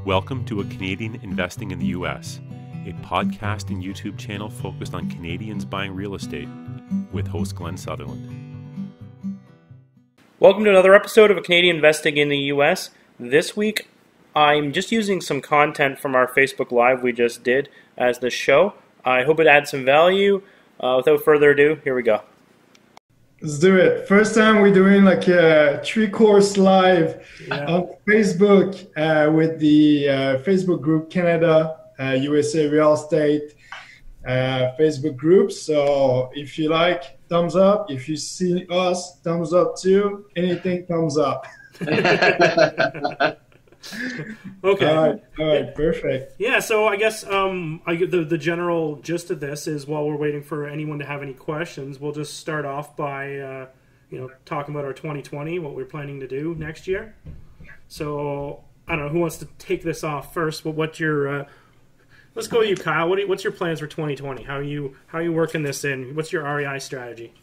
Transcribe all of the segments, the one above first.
Welcome to A Canadian Investing in the U.S., a podcast and YouTube channel focused on Canadians buying real estate, with host Glenn Sutherland. Welcome to another episode of A Canadian Investing in the U.S. This week, I'm just using some content from our Facebook Live we just did as the show. I hope it adds some value. Without further ado, here we go. Let's do it. First time we're doing like a 3-course live on Facebook with the Facebook group Canada, USA Real Estate Facebook group. So if you like, thumbs up. If you see us, thumbs up too. Anything, thumbs up. Okay. All right, perfect. Yeah, so I guess the general gist of this is while we're waiting for anyone to have any questions, we'll just start off by talking about our 2020, what we're planning to do next year. So I don't know who wants to take this off first, but what's your let's go with you, Kyle. What's your plans for 2020? How are you working this in? What's your REI strategy?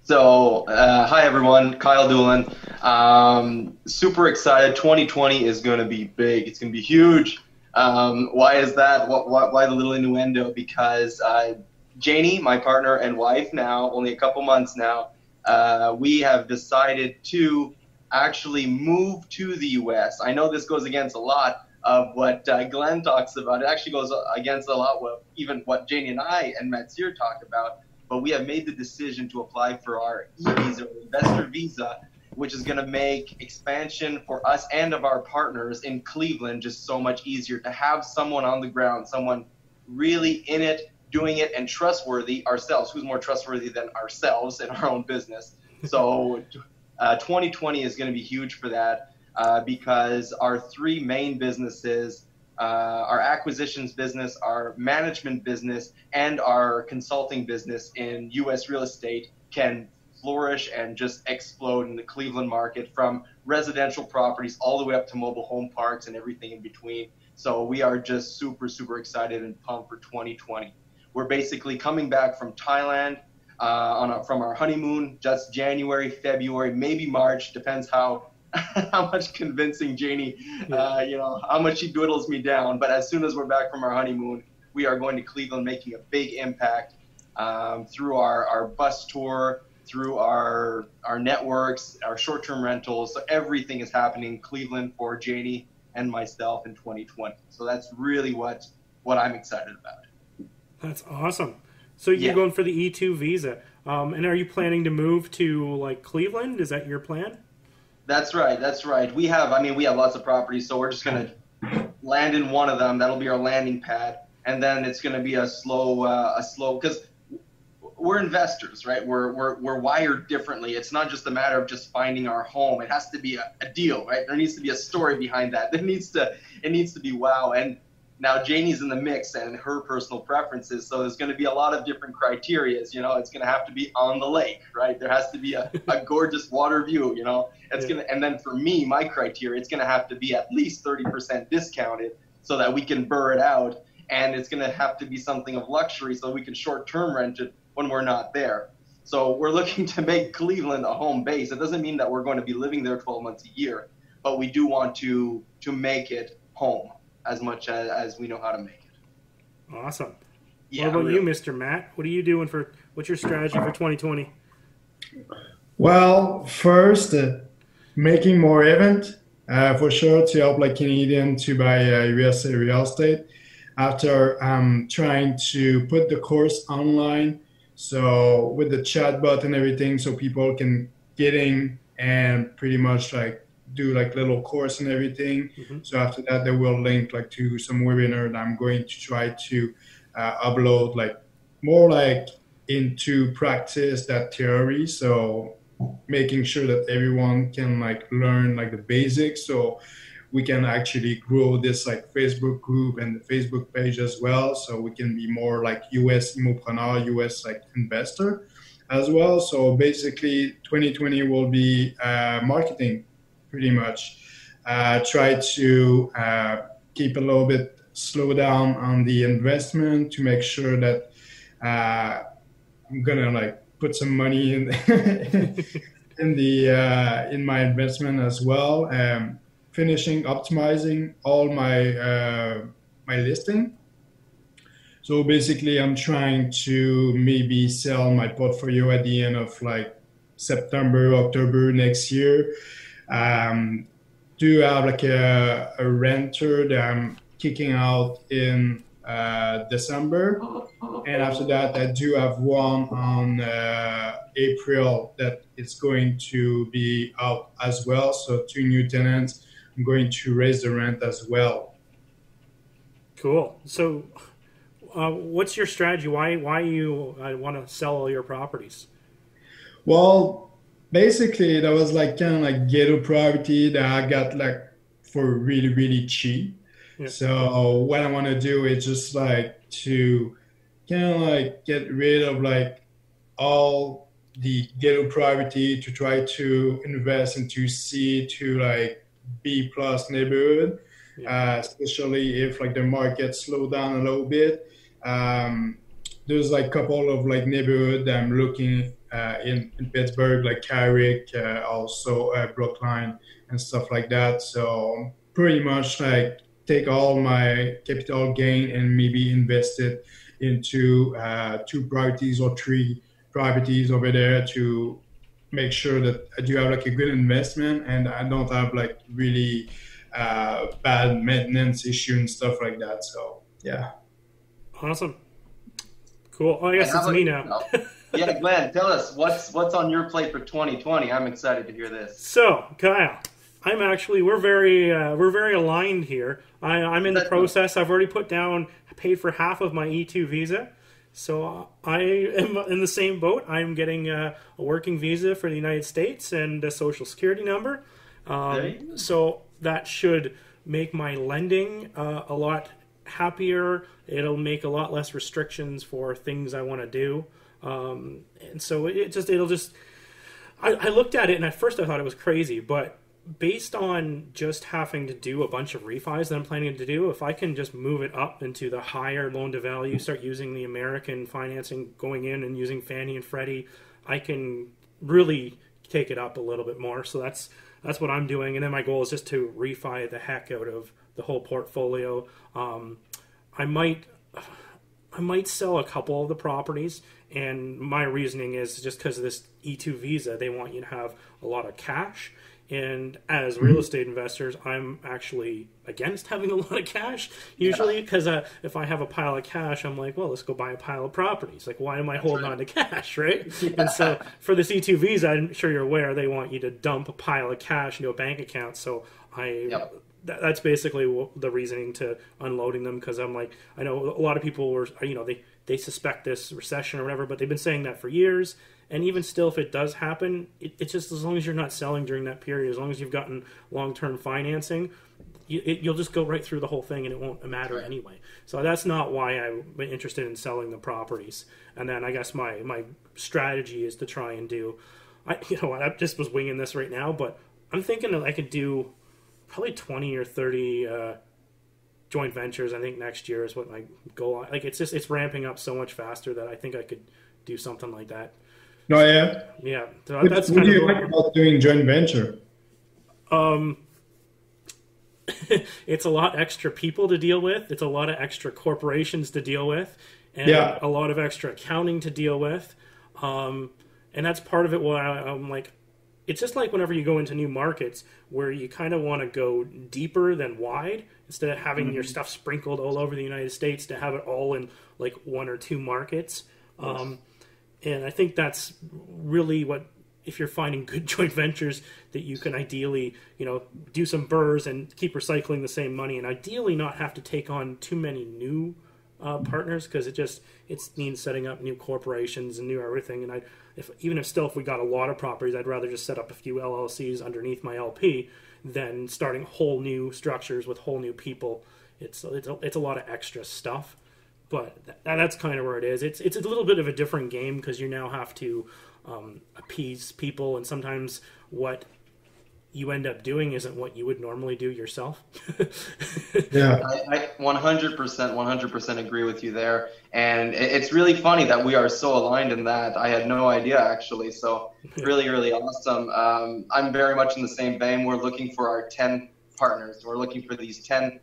So, hi everyone, Kyle Doolin. Super excited. 2020 is going to be big. It's going to be huge. Why is that? Why the little innuendo? Because Janie, my partner and wife now, only a couple months now, we have decided to actually move to the U.S. I know this goes against a lot of what Glenn talks about. It actually goes against a lot of even what Janie and I and Mathieu talk about. But we have made the decision to apply for our e-visa, or investor visa, which is going to make expansion for us and of our partners in Cleveland just so much easier to have someone on the ground, someone really in it, doing it, and trustworthy ourselves. Who's more trustworthy than ourselves in our own business? So 2020 is going to be huge for that because our three main businesses, our acquisitions business, our management business, and our consulting business in U.S. real estate can flourish and just explode in the Cleveland market, from residential properties all the way up to mobile home parks and everything in between. So we are just super, super excited and pumped for 2020. We're basically coming back from Thailand from our honeymoon, just January, February, maybe March, depends how much convincing Janie, how much she dwindles me down. But as soon as we're back from our honeymoon, we are going to Cleveland, making a big impact through our bus tour, through our networks, our short-term rentals. So everything is happening in Cleveland for Janie and myself in 2020. So that's really what I'm excited about. That's awesome. So you're going for the E2 visa. And are you planning to move to like Cleveland? Is that your plan? That's right. We have lots of properties, so we're just going to land in one of them. That'll be our landing pad. And then it's going to be a slow, because we're investors, right? We're wired differently. It's not just a matter of just finding our home. It has to be a deal, right? There needs to be a story behind that. It needs to be wow. And now Janie's in the mix and her personal preferences, so there's going to be a lot of different criteria. It's going to have to be on the lake, right? There has to be a gorgeous water view, and then for me, my criteria, it's going to have to be at least 30% discounted so that we can burr it out, and it's going to have to be something of luxury so we can short-term rent it when we're not there. So we're looking to make Cleveland a home base. It doesn't mean that we're going to be living there 12 months a year, but we do want to make it home as much as we know how to make it. Awesome. Yeah, what about you, Mr. Matt? What are you doing what's your strategy for 2020? Well, first, making more events for sure to help like Canadian to buy USA real estate. After trying to put the course online, so with the chatbot and everything, so people can get in and pretty much like do like little course and everything. Mm-hmm. So after that, they will link like to some webinar that I'm going to try to upload like more like into practice that theory. So making sure that everyone can like learn like the basics, so we can actually grow this like Facebook group and the Facebook page as well. So we can be more like US immopreneur, US like investor as well. So basically 2020 will be marketing. Pretty much try to keep a little bit slow down on the investment to make sure that I'm gonna like put some money in in my investment as well. finishing optimizing all my listing. So basically, I'm trying to maybe sell my portfolio at the end of like September, October next year. Do have like a renter that I'm kicking out in December, and after that, I do have one on April that is going to be out as well. So 2 new tenants. I'm going to raise the rent as well. Cool. So, what's your strategy? Why you want to sell all your properties? Well, basically, that was like kind of like ghetto property that I got like for really, really cheap. Yeah. So what I want to do is just like to kind of like get rid of like all the ghetto property to try to invest into C to like B plus neighborhood, especially if like the market slow down a little bit. There's like a couple of like neighborhood that I'm looking in Pittsburgh, like Carrick, also Brookline and stuff like that. So pretty much like take all my capital gain and maybe invest it into 2 properties or 3 properties over there to make sure that I do have like a good investment and I don't have like really bad maintenance issue and stuff like that. So yeah. Awesome. Cool. Oh, I guess it's me now. Yeah, Glenn, tell us what's on your plate for 2020. I'm excited to hear this. So, Kyle, we're very aligned here. I'm in the process. I've already paid for half of my E2 visa. So I am in the same boat. I'm getting a working visa for the United States and a social security number. So that should make my lending a lot happier. It'll make a lot less restrictions for things I want to do. And so I looked at it and at first I thought it was crazy, but based on just having to do a bunch of refis that I'm planning to do, if I can just move it up into the higher loan to value, start using the American financing going in and using Fannie and Freddie, I can really take it up a little bit more. So that's what I'm doing. And then my goal is just to refi the heck out of the whole portfolio. I might sell a couple of the properties, and my reasoning is just because of this E2 visa, they want you to have a lot of cash. And as real estate investors, I'm actually against having a lot of cash usually because if I have a pile of cash, I'm like, well, let's go buy a pile of properties. Like, why am I holding on to cash, right? Yeah. And so for this E2 visa, I'm sure you're aware, they want you to dump a pile of cash into a bank account. So that's basically the reasoning to unloading them, because I'm like, I know a lot of people were, they suspect this recession or whatever, but they've been saying that for years. And even still, if it does happen, it's just as long as you're not selling during that period, as long as you've gotten long-term financing, you'll just go right through the whole thing and it won't matter anyway. So that's not why I'm interested in selling the properties. And then I guess my strategy is to try and do, I just was winging this right now, but I'm thinking that I could do probably 20 or 30 joint ventures. I think next year is what my goal. Like it's ramping up so much faster that I think I could do something like that. Oh yeah. Yeah. So what do you like about doing joint venture? It's a lot extra people to deal with. It's a lot of extra corporations to deal with, and a lot of extra accounting to deal with. And that's part of it. Why I'm like, it's just like whenever you go into new markets where you kind of want to go deeper than wide, instead of having your stuff sprinkled all over the United States, to have it all in like 1 or 2 markets. And I think that's really what, if you're finding good joint ventures that you can ideally, do some burrs and keep recycling the same money, and ideally not have to take on too many new partners, because it means setting up new corporations and new everything. And if we got a lot of properties, I'd rather just set up a few LLCs underneath my LP than starting whole new structures with whole new people. It's a lot of extra stuff. But that's kind of where it is. It's a little bit of a different game, because you now have to appease people, and sometimes what you end up doing isn't what you would normally do yourself. Yeah, I 100% agree with you there. And it's really funny that we are so aligned in that. I had no idea, actually. So really, really awesome. I'm very much in the same vein. We're looking for our 10th partners. We're looking for these 10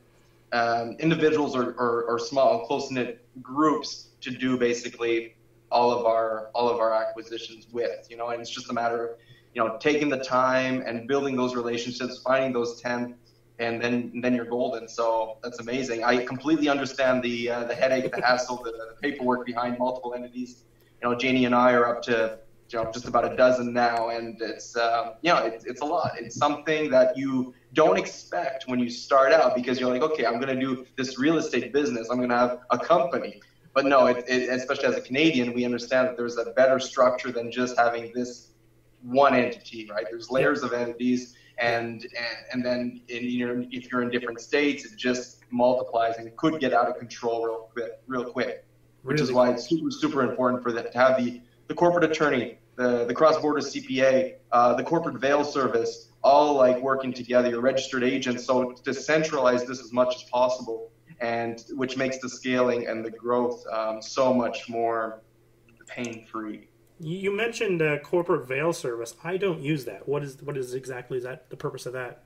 individuals or small, close-knit groups to do basically all of our acquisitions with, and it's just a matter of, taking the time and building those relationships, finding those 10, and then you're golden. So that's amazing. I completely understand the headache, the hassle, the paperwork behind multiple entities. Janie and I are up to just about a dozen now, and it's it's a lot. It's something that you don't expect when you start out, because you're like, okay, I'm going to do this real estate business. I'm going to have a company. But no, especially as a Canadian, we understand that there's a better structure than just having this one entity, right? There's layers of entities, and then if you're in different states, it just multiplies and could get out of control real quick. Which is why it's super, super important for that to have the corporate attorney, the cross-border CPA, the corporate veil service, all like working together, your registered agent. So to centralize this as much as possible, and which makes the scaling and the growth so much more pain-free. You mentioned corporate veil service. I don't use that. What is exactly that the purpose of that?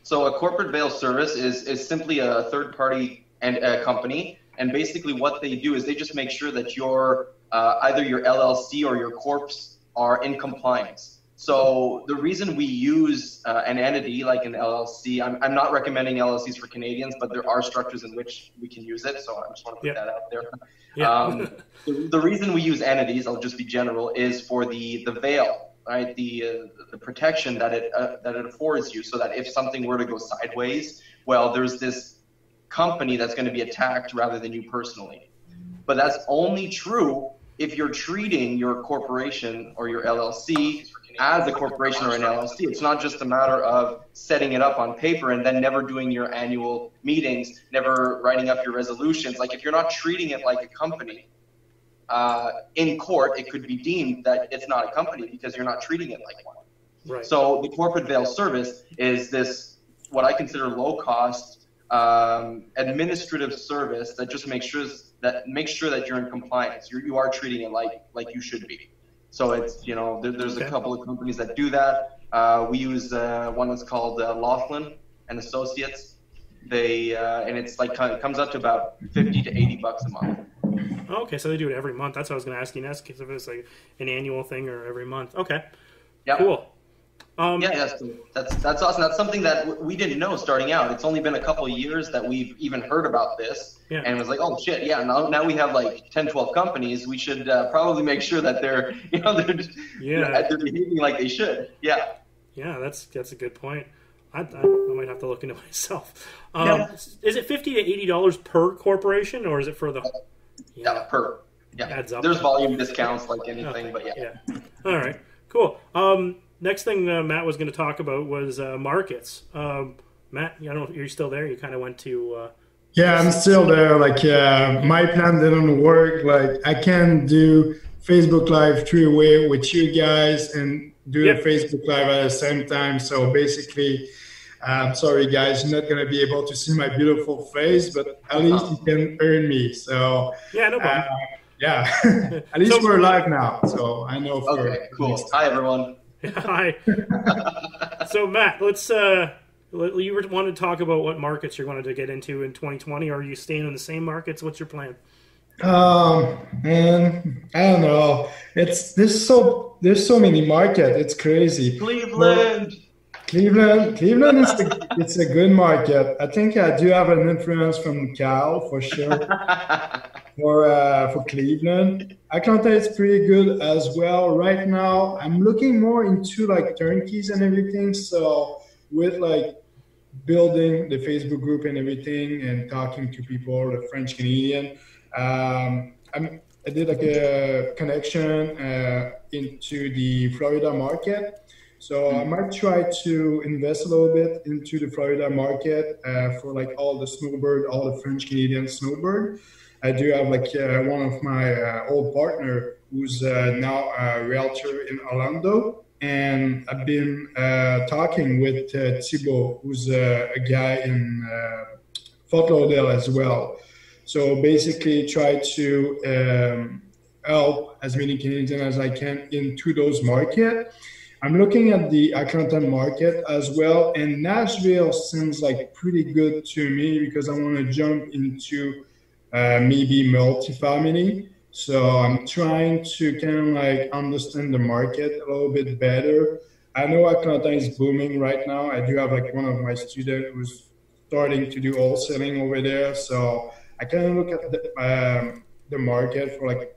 So a corporate veil service is simply a third-party and a company. And basically what they do is they just make sure that your either your LLC or your corps are in compliance. So the reason we use an entity like an LLC, I'm not recommending LLCs for Canadians, but there are structures in which we can use it. So I just want to put that out there. Yeah. The reason we use entities, I'll just be general, is for the veil, right? The protection that it affords you, so that if something were to go sideways, well, there's this company that's going to be attacked rather than you personally. But that's only true if you're treating your corporation or your LLC as a corporation or an LLC. It's not just a matter of setting it up on paper and then never doing your annual meetings, never writing up your resolutions. Like if you're not treating it like a company, in court, it could be deemed that it's not a company because you're not treating it like one. Right. So the corporate veil service is this, what I consider low cost, administrative service that just makes sure that you're in compliance. You are treating it like you should be. So it's there's a couple of companies that do that. We use one that's called Laughlin and Associates. They and it's like it comes up to about $50 to $80 a month. Okay, so they do it every month. That's what I was going to ask you next, because if it's like an annual thing or every month. Okay, yeah, cool. That's awesome. That's something that we didn't know starting out. It's only been a couple of years that we've even heard about this, and it was like, oh shit, yeah. Now we have like 10, 12 companies. We should probably make sure that they're they're behaving like they should. Yeah. Yeah, that's a good point. I might have to look into myself. Is it $50 to $80 per corporation, or is it for the? Yeah, per. Yeah. Adds up. There's volume discounts like anything, but yeah. All right. Cool. Next thing Matt was going to talk about was markets. Matt, I don't know if you're still there. You kind of went to... Yeah, I'm still there. Like, my plan didn't work. Like, I can't do Facebook Live three-way with you guys and do the Facebook Live at the same time. So basically, I'm sorry, guys, you're not going to be able to see my beautiful face, but at least you can earn me. So yeah, no problem. At least we're live now. So I know. Okay, cool. Hi, everyone. Hi. So Matt, let's you wanted to talk about what markets you wanted to get into in 2020, or are you staying in the same markets? What's your plan? Man, I don't know. There's so many markets. It's crazy. Cleveland it's a good market. I think I do have an influence from Cal for sure. For Cleveland, Atlanta is pretty good as well. Right now, I'm looking more into like turnkeys and everything. So with like building the Facebook group and everything, and talking to people, the French Canadian, I did like a connection into the Florida market. So I might try to invest a little bit into the Florida market for like all the French Canadian snowbird. I do have like one of my old partner who's now a realtor in Orlando, and I've been talking with Thibault, who's a guy in Fort Lauderdale as well. So basically try to help as many Canadians as I can into those markets. I'm looking at the Atlanta market as well, and Nashville seems like pretty good to me because I want to jump into maybe multifamily. So I'm trying to kind of like understand the market a little bit better. I know Atlanta is booming right now. I do have like one of my students who's starting to do wholesaling over there. So I kind of look at the market for like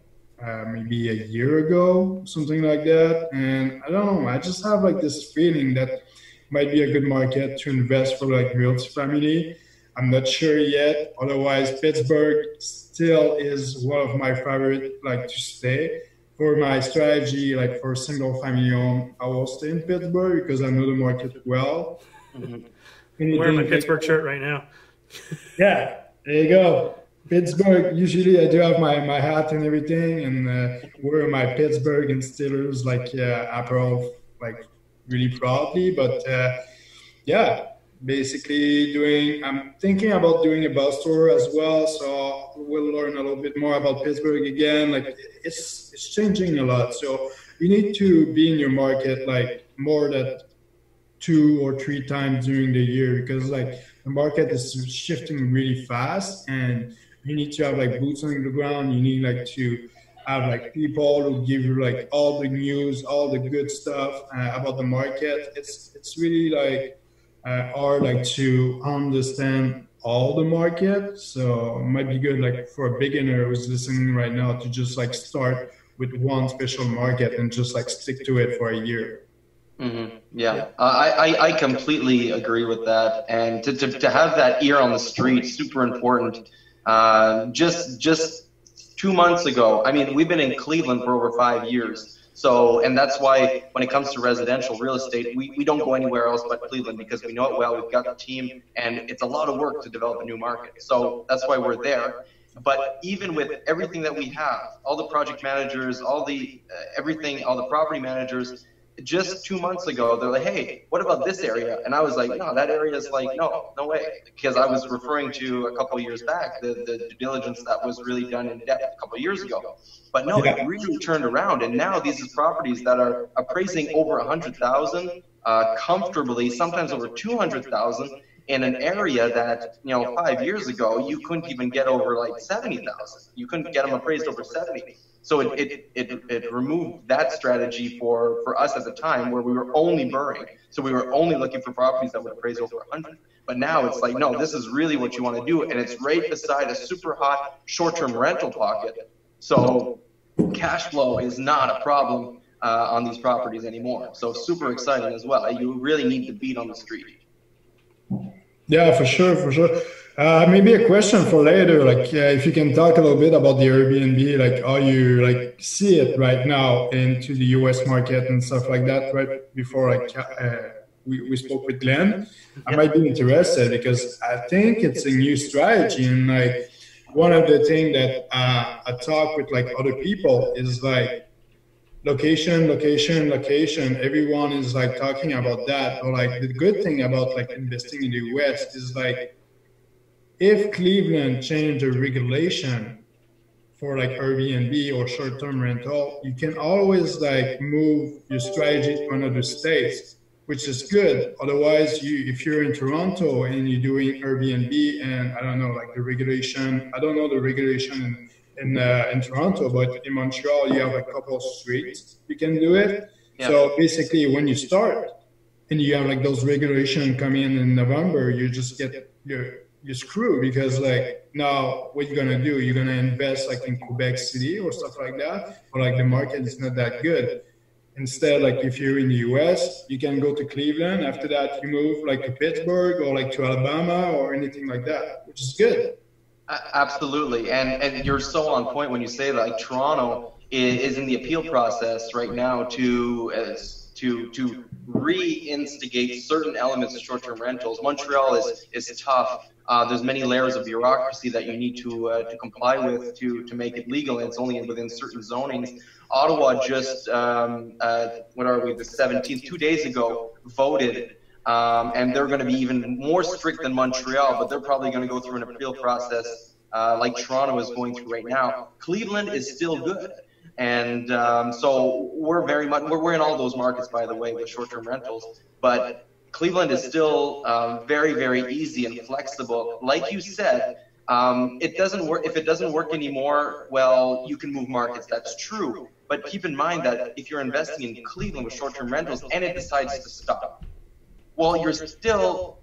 maybe a year ago, something like that. And I don't know, I just have like this feeling that might be a good market to invest for like multifamily. I'm not sure yet. Otherwise, Pittsburgh still is one of my favorite like to stay. For my strategy, like for single family home, I will stay in Pittsburgh because I know the market well. I'm wearing my Pittsburgh shirt right now. Yeah, there you go. Pittsburgh, usually I do have my hat and everything, and wear my Pittsburgh and Steelers like apparel like really proudly. But yeah, basically I'm thinking about doing a bus tour as well, so we'll learn a little bit more about Pittsburgh again. Like it's changing a lot, so you need to be in your market like more than 2 or 3 times during the year because like the market is shifting really fast, and you need to have like boots on the ground. You need like to have like people who give you like all the news, all the good stuff about the market. It's really like hard like to understand all the market. So it might be good like for a beginner who's listening right now to just like start with one special market and just like stick to it for a year. Mm-hmm. Yeah, I completely agree with that. And to have that ear on the street, super important. Just 2 months ago, I mean, we've been in Cleveland for over 5 years. So, and that's why when it comes to residential real estate, we don't go anywhere else but Cleveland because we know it well. We've got the team, and it's a lot of work to develop a new market. So that's why we're there. But even with everything that we have, all the project managers, all the everything, all the property managers, just 2 months ago, they're like, hey, what about this area? And I was like, no, that area is like, no way. Because I was referring to a couple of years back, the due diligence that was really done in depth a couple of years ago. But no, it really turned around. And now these are properties that are appraising over 100,000 comfortably, sometimes over 200,000 in an area that, 5 years ago, you couldn't even get over like 70,000. You couldn't get them appraised over 70. So it removed that strategy for us at the time where we were only burring. So we were only looking for properties that would appraise over 100. But now it's like, no, this is really what you want to do. And it's right beside a super hot short-term rental pocket. So cash flow is not a problem on these properties anymore. So super exciting as well. You really need the beat on the street. Yeah, for sure. Maybe a question for later, like if you can talk a little bit about the Airbnb, like how you like see it right now into the US market and stuff like that. Right before like we spoke with Glenn, I might be interested because I think it's a new strategy, and like one of the things that I talk with like other people is like location. Everyone is like talking about that. Or like the good thing about like investing in the US is like if Cleveland changed the regulation for like Airbnb or short-term rental, you can always like move your strategy to another state, which is good. Otherwise, if you're in Toronto and you're doing Airbnb and I don't know, like the regulation, I don't know the regulation in Toronto, but in Montreal, you have a couple of streets you can do it. Yeah. So basically, when you start and you have like those regulations come in November, you just get you're screwed because like now what you're gonna do? You're gonna invest like in Quebec City or stuff like that, or like the market is not that good. Instead, like if you're in the US, you can go to Cleveland. After that, you move like to Pittsburgh or like to Alabama or anything like that, which is good. Absolutely, and you're so on point when you say that. Like Toronto is in the appeal process right now to reinstigate certain elements of short-term rentals. Montreal is tough. There's many layers of bureaucracy that you need to comply with to make it legal, and it's only within certain zonings. Ottawa just, what are we, the 17th, 2 days ago, voted, and they're going to be even more strict than Montreal, but they're probably going to go through an appeal process like Toronto is going through right now. Cleveland is still good. And so we're in all those markets, by the way, with short-term rentals. But Cleveland is still very, very easy and flexible. Like you said, it doesn't work. If it doesn't work anymore, well, you can move markets. That's true. But keep in mind that if you're investing in Cleveland with short-term rentals and it decides to stop, well, you're still,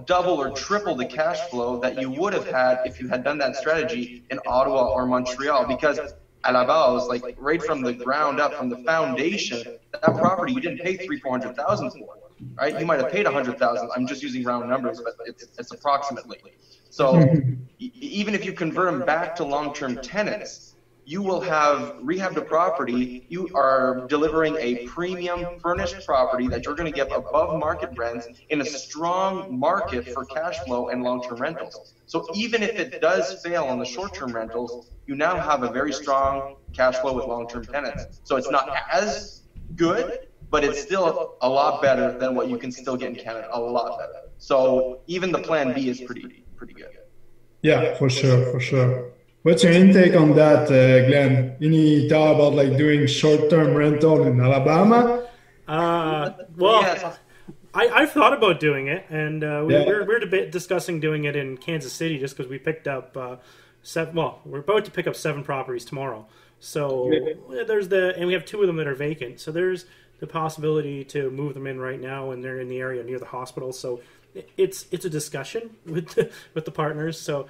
double or triple the cash flow that you would have had if you had done that strategy in Ottawa or Montreal. Because à la base, like right from the ground up, from the foundation, that property you didn't pay $300,000-$400,000 for, right? You might have paid $100,000. I'm just using round numbers, but it's approximately. So even if you convert them back to long-term tenants, you will have rehabbed a property. You are delivering a premium furnished property that you're going to get above market rents in a strong market for cash flow and long-term rentals. So even if it does fail on the short-term rentals, you now have a very strong cash flow with long-term tenants. So it's not as good, but it's still a lot better than what you can still get in Canada, a lot better. So even the plan B is pretty good. Yeah, for sure. What's your intake on that, Glenn? Any thought about like doing short-term rental in Alabama? Well, yes. I've thought about doing it, and we're discussing doing it in Kansas City just because we picked up we're about to pick up 7 properties tomorrow. So and we have 2 of them that are vacant. So there's the possibility to move them in right now, and they're in the area near the hospital. So it's a discussion with the partners. So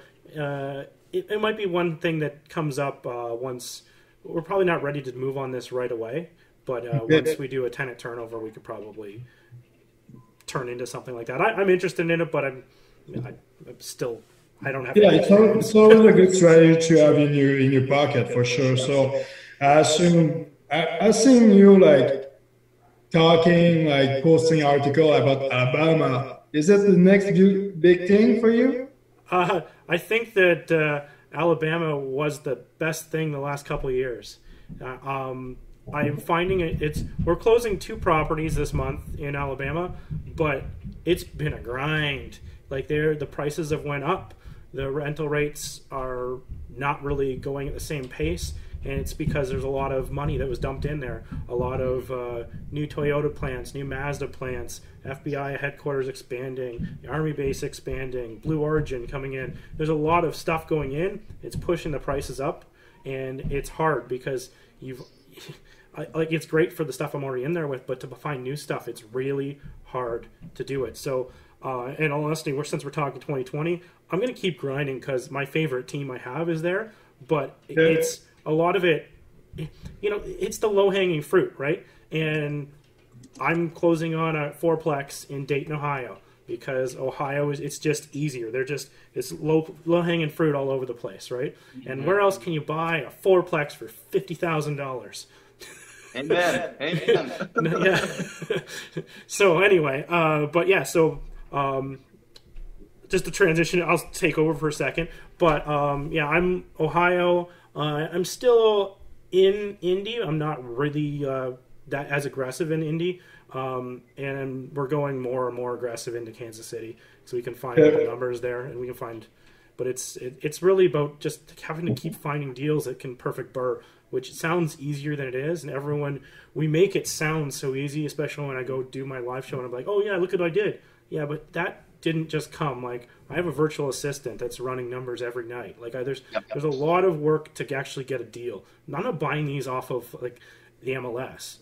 it might be one thing that comes up once. We're probably not ready to move on this right away, but once we do a tenant turnover, we could probably turn into something like that. I'm interested in it, but I'm still, I don't have. Yeah, it's always a good strategy to have in your pocket for sure. So I seen you like talking, like posting article about Alabama. Is that the next big thing for you? I think that Alabama was the best thing the last couple of years. I'm finding we're closing 2 properties this month in Alabama, but it's been a grind. Like the prices have went up. The rental rates are not really going at the same pace, and it's because there's a lot of money that was dumped in there. A lot of new Toyota plants, new Mazda plants, FBI headquarters expanding, the Army base expanding, Blue Origin coming in. There's a lot of stuff going in. It's pushing the prices up, and it's hard because it's great for the stuff I'm already in there with, but to find new stuff, it's really hard to do it. So, in all honesty, since we're talking 2020, I'm going to keep grinding because my favorite team I have is there, but it's a lot of it, it's the low-hanging fruit, right? And I'm closing on a 4-plex in Dayton, Ohio, because Ohio it's just easier. It's low-hanging fruit all over the place, right? And where else can you buy a 4-plex for $50,000? Amen. Yeah. So anyway, just to transition, I'll take over for a second. But I'm Ohio. I'm still in Indy. I'm not really that as aggressive in Indy, and we're going more and more aggressive into Kansas City, so we can find the numbers there, and we can find. But it's really about just having to keep finding deals that can perfect BRRRR, which sounds easier than it is, and we make it sound so easy, especially when I go do my live show and I'm like, oh yeah, look what I did. Yeah, but that didn't just come. Like, I have a virtual assistant that's running numbers every night. Like, there's a lot of work to actually get a deal. I'm not buying these off of like the MLS.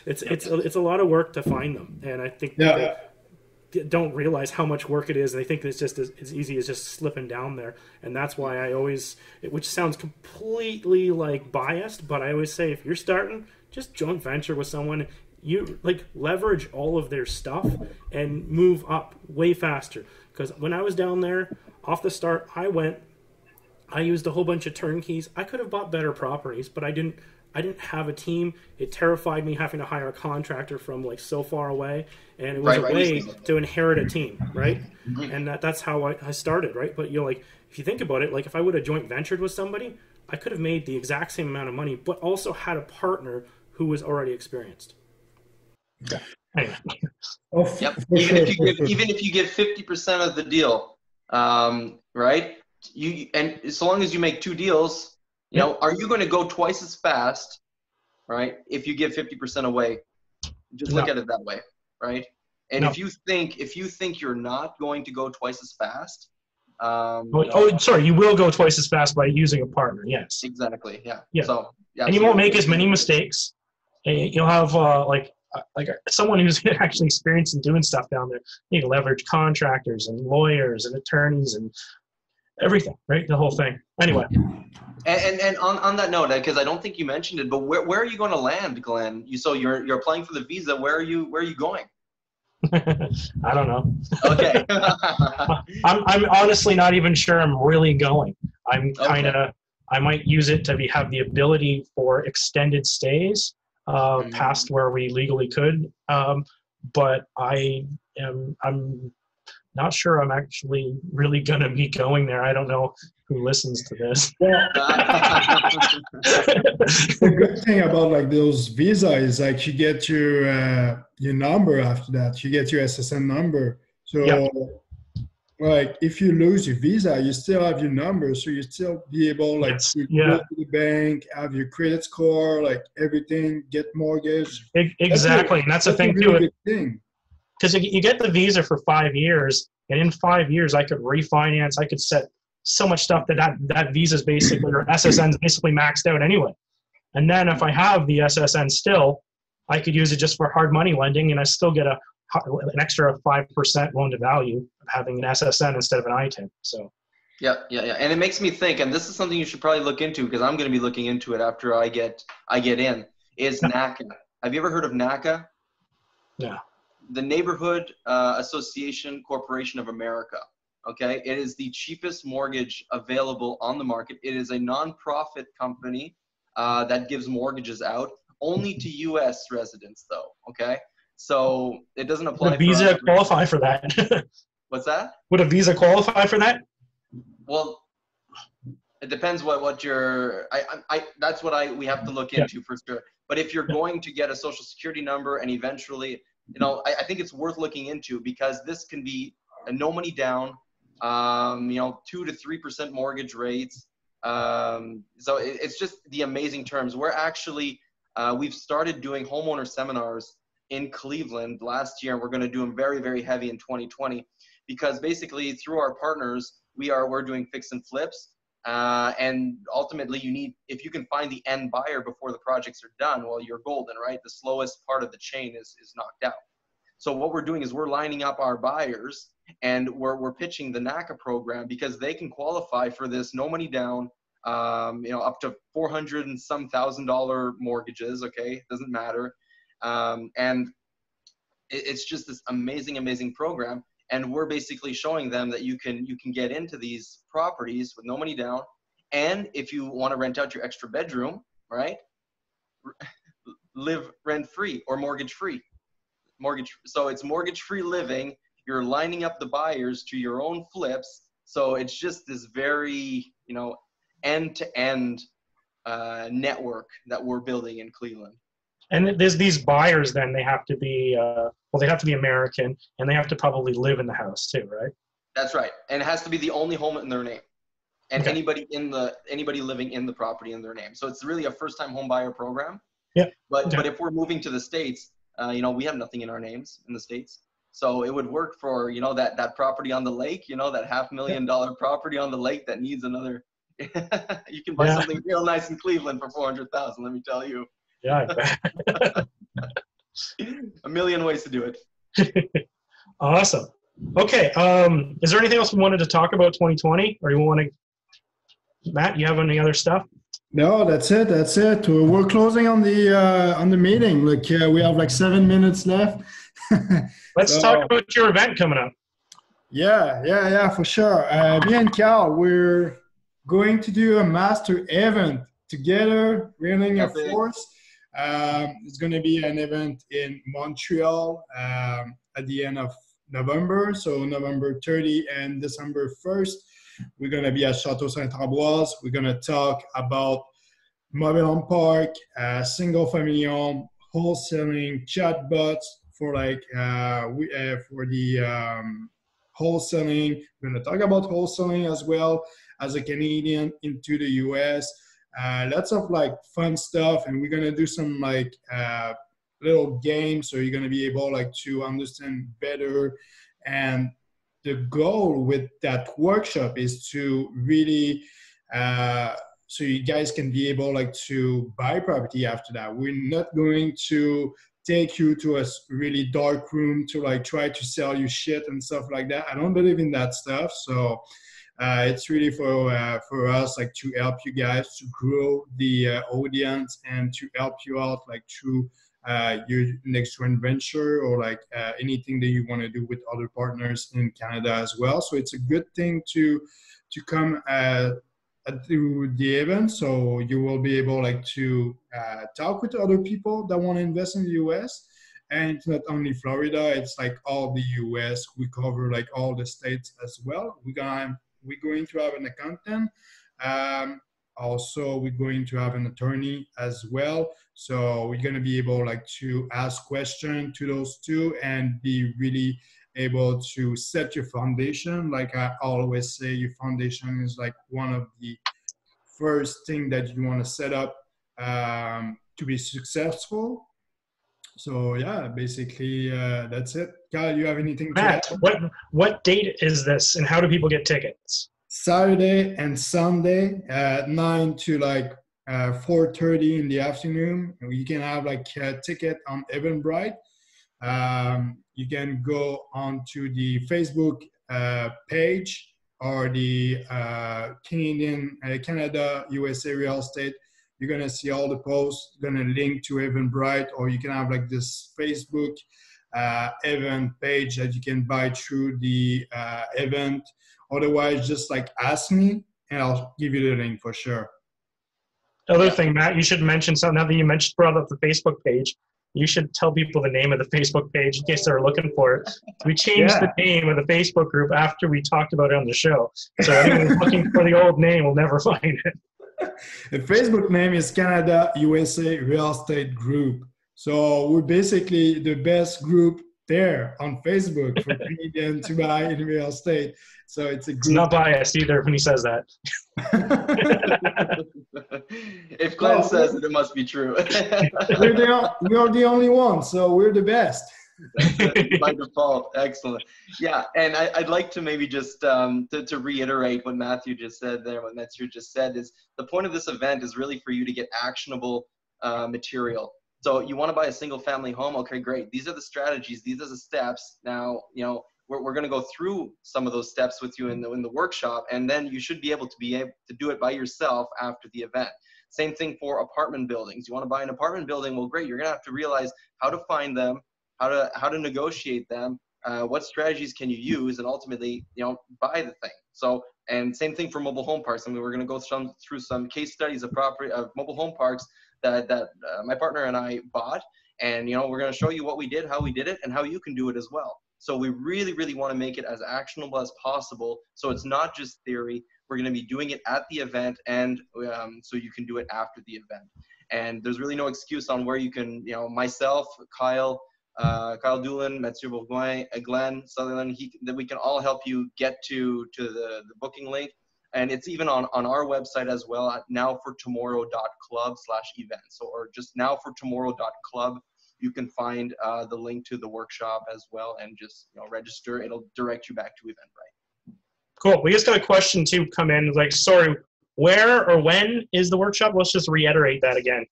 It's a lot of work to find them, and I think people don't realize how much work it is. They think it's just as easy as just slipping down there, and that's why I always, which sounds completely like biased, but I always say if you're starting, just joint venture with someone. You leverage all of their stuff and move up way faster. Because when I was down there, off the start, I used a whole bunch of turnkeys. I could have bought better properties, but I didn't have a team. It terrified me having to hire a contractor from so far away, and it was a way to inherit a team, right? And that's how I started, right? But if you think about it, if I would have joint ventured with somebody, I could have made the exact same amount of money, but also had a partner who was already experienced. Yeah. Yep. Even if you give 50% of the deal, right? And so long as you make 2 deals, You know, are you going to go twice as fast, right? If you give 50% away, just look at it that way, right? And if you think you're not going to go twice as fast, sorry, you will go twice as fast by using a partner. Yes. Exactly. Yeah. Yeah. So yeah. And you won't make as many mistakes. And you'll have like someone who's actually experienced in doing stuff down there. You can leverage contractors and lawyers and attorneys and everything, right? The whole thing. Anyway. And on that note, because I don't think you mentioned it, but where are you going to land, Glenn? You're applying for the visa. Where are you going? I don't know. Okay. I'm honestly not even sure I'm really going. I'm kind of, I might use it to have the ability for extended stays past where we legally could. But I'm not sure I'm actually really going to be going there. I don't know who listens to this. The good thing about like those visa is like you get your number after that. You get your SSN number. So like if you lose your visa, you still have your number, so you still be able like to go to the bank, have your credit score, like everything, get mortgage. Exactly, and that's the thing really too. Good thing. Because you get the visa for 5 years, and in 5 years I could refinance. I could set so much stuff that visa's basically, or SSN's basically maxed out anyway. And then if I have the SSN still, I could use it just for hard money lending, and I still get an extra 5% loan to value of having an SSN instead of an ITIN. So. Yeah. And it makes me think, and this is something you should probably look into, because I'm going to be looking into it after I get in, is NACA. Have you ever heard of NACA? Yeah. The Neighborhood Association Corporation of America. Okay, it is the cheapest mortgage available on the market. It is a nonprofit company that gives mortgages out only to U.S. residents, though. Okay, so it doesn't apply. Would a visa qualify for that? What's that? Would a visa qualify for that? Well, it depends what your. That's what we have to look into for sure. But if you're going to get a social security number and eventually, I think it's worth looking into, because this can be a no money down. 2 to 3% mortgage rates. So it's just the amazing terms. We're actually, we've started doing homeowner seminars in Cleveland last year, and we're going to do them very, very heavy in 2020, because basically through our partners, we're doing fix and flips. And ultimately if you can find the end buyer before the projects are done, well, you're golden, right? The slowest part of the chain is knocked out. So what we're doing is we're lining up our buyers, and we're pitching the NACA program, because they can qualify for this no money down, up to $400 and some $1,000 mortgages. Okay, doesn't matter, and it's just this amazing program. And we're basically showing them that you can get into these properties with no money down, and if you want to rent out your extra bedroom, right, live rent free or mortgage free. So it's mortgage free living. You're lining up the buyers to your own flips. So it's just this very, end-to-end network that we're building in Cleveland. And there's these buyers, then they have to be, they have to be American, and they have to probably live in the house too, right? That's right. And it has to be the only home in their name, and anybody living in the property in their name. So it's really a first-time home buyer program. Yeah. But if we're moving to the States, we have nothing in our names in the States. So it would work for, that property on the lake, that $500,000 property on the lake that needs another. You can buy something real nice in Cleveland for $400,000, let me tell you. Yeah, I bet. A million ways to do it. Awesome. Okay. Is there anything else we wanted to talk about 2020, or you want to, Matt, you have any other stuff? No, that's it. We're closing on the meeting. Look, we have like 7 minutes left. Let's talk about your event coming up. Yeah, for sure. Me and Cal, we're going to do a master event together, Reeling a Force. It's going to be an event in Montreal at the end of November, so November 30 and December 1st. We're going to be at Chateau Saint-Ambroise. We're going to talk about mobile home park, single family home, wholesaling, chatbots for for the wholesaling. We're going to talk about wholesaling as well as a Canadian into the US. lots of like fun stuff, and we're gonna do some like little games, so you're gonna be able like to understand better. And the goal with that workshop is to really so you guys can be able like to buy property after that. We're not going to take you to a really dark room to like try to sell you shit and stuff like that. I don't believe in that stuff. So it's really for us like to help you guys to grow the audience and to help you out like through your next joint venture or like anything that you want to do with other partners in Canada as well. So it's a good thing to come to the event, so you will be able like to talk with other people that want to invest in the US. And it's not only Florida, it's like all the US. We cover like all the states as well. We're going to have an accountant. Also, we're going to have an attorney as well. So we're going to be able like to ask questions to those two and be really able to set your foundation. Like I always say, your foundation is like one of the first thing that you want to set up to be successful. So yeah, basically that's it. Kyle, you have anything to Matt, add? what date is this and how do people get tickets? Saturday and Sunday at 9 to like 4:30 in the afternoon. You can have like a ticket on Eventbrite. You can go onto the Facebook page or the Canada USA Real Estate. You're gonna see all the posts. Gonna link to Eventbrite, or you can have like this Facebook event page that you can buy through the event. Otherwise, just like ask me and I'll give you the link for sure. Other thing, Matt, you should mention something. Now that you brought up the Facebook page, you should tell people the name of the Facebook page in case they're looking for it. We changed the name of the Facebook group after we talked about it on the show. So anyone who's looking for the old name will never find it. The Facebook name is Canada USA Real Estate Group. So we're basically the best group there on Facebook for Canadian to buy in real estate. So it's a group. It's not biased either when he says that. If Glenn says it, it must be true. we are the only ones, so we're the best. That's by default. Excellent. Yeah, and I'd like to maybe just to reiterate what Mathieu just said there. What Mathieu just said is the point of this event is really for you to get actionable material. So you want to buy a single family home? Okay, great. These are the strategies. These are the steps. Now, you know, we're going to go through some of those steps with you in the workshop, and then you should be able to do it by yourself after the event. Same thing for apartment buildings. You want to buy an apartment building? Well, great. You're going to have to realize how to find them, how to negotiate them, what strategies can you use, and ultimately, you know, buy the thing. So, and same thing for mobile home parks. I mean, we're going to go through some case studies of mobile home parks that my partner and I bought, and you know, we're going to show you what we did, how we did it, and how you can do it as well. So we really, really want to make it as actionable as possible. So it's not just theory. We're going to be doing it at the event, and so you can do it after the event. And there's really no excuse on where you can, you know, myself, Kyle Doolin, Mathieu Bourgoin, Glenn Sutherland, that we can all help you get to the booking link. And it's even on our website as well at nowfortomorrow.club/events, or just nowfortomorrow.club. You can find the link to the workshop as well, and just, you know, register. It'll direct you back to Eventbrite. Cool. We just got a question too come in. Like, sorry, where or when is the workshop? Let's just reiterate that again.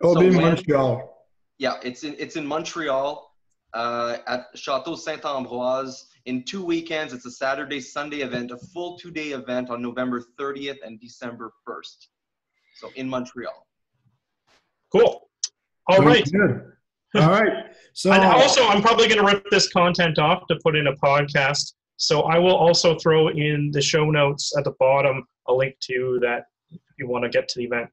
It'll be in Montreal. Yeah, it's in Montreal at Chateau Saint-Ambroise. In 2 weekends, it's a Saturday-Sunday event, a full 2-day event on November 30th and December 1st. So in Montreal. Cool. All right. Good. All right. So and also, I'm probably going to rip this content off to put in a podcast. So I will also throw in the show notes at the bottom a link to that if you want to get to the event.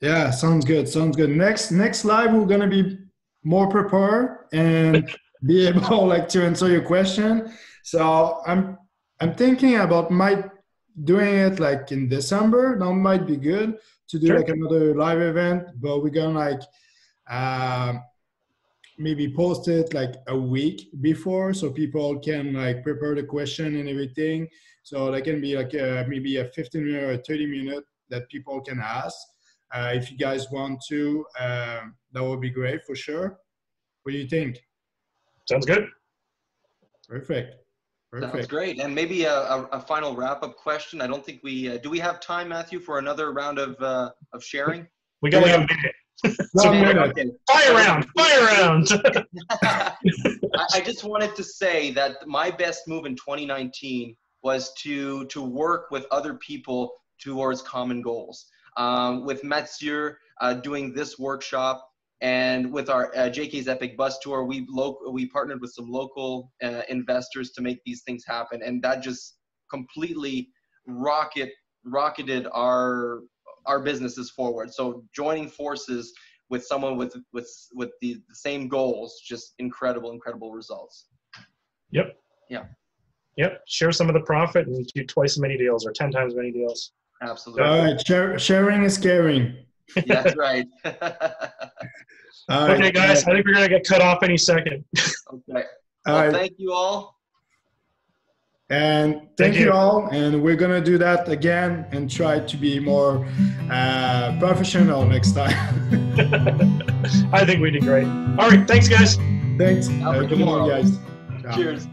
Yeah, sounds good. Sounds good. Next live, we're gonna be more prepared and be able like to answer your question. So I'm thinking about doing it like in December. That might be good to do like another live event, but we're gonna like maybe post it like a week before so people can like prepare the question and everything. So that can be like maybe a 15 minute or 30 minute that people can ask. If you guys want to, that would be great for sure. What do you think? Sounds good. Perfect. Sounds great. And maybe a final wrap-up question. I don't think do we have time, Mathieu, for another round of sharing? We got like a minute. So, okay. Fire round. I just wanted to say that my best move in 2019 was to work with other people towards common goals. With Mathieu doing this workshop, and with our JK's Epic Bus Tour, we partnered with some local investors to make these things happen, and that just completely rocketed our businesses forward. So joining forces with someone with the same goals, just incredible results. Yep. Yeah. Yep. Share some of the profit and do twice as many deals or 10 times as many deals. Absolutely. All right, sharing is caring. Yeah, that's right. Okay, guys, I think we're gonna get cut off any second. Okay. Well, thank you all. And thank you all. And we're gonna do that again and try to be more professional next time. I think we did great. All right, thanks, guys. Thanks. Have a good one, guys. Ciao. Cheers.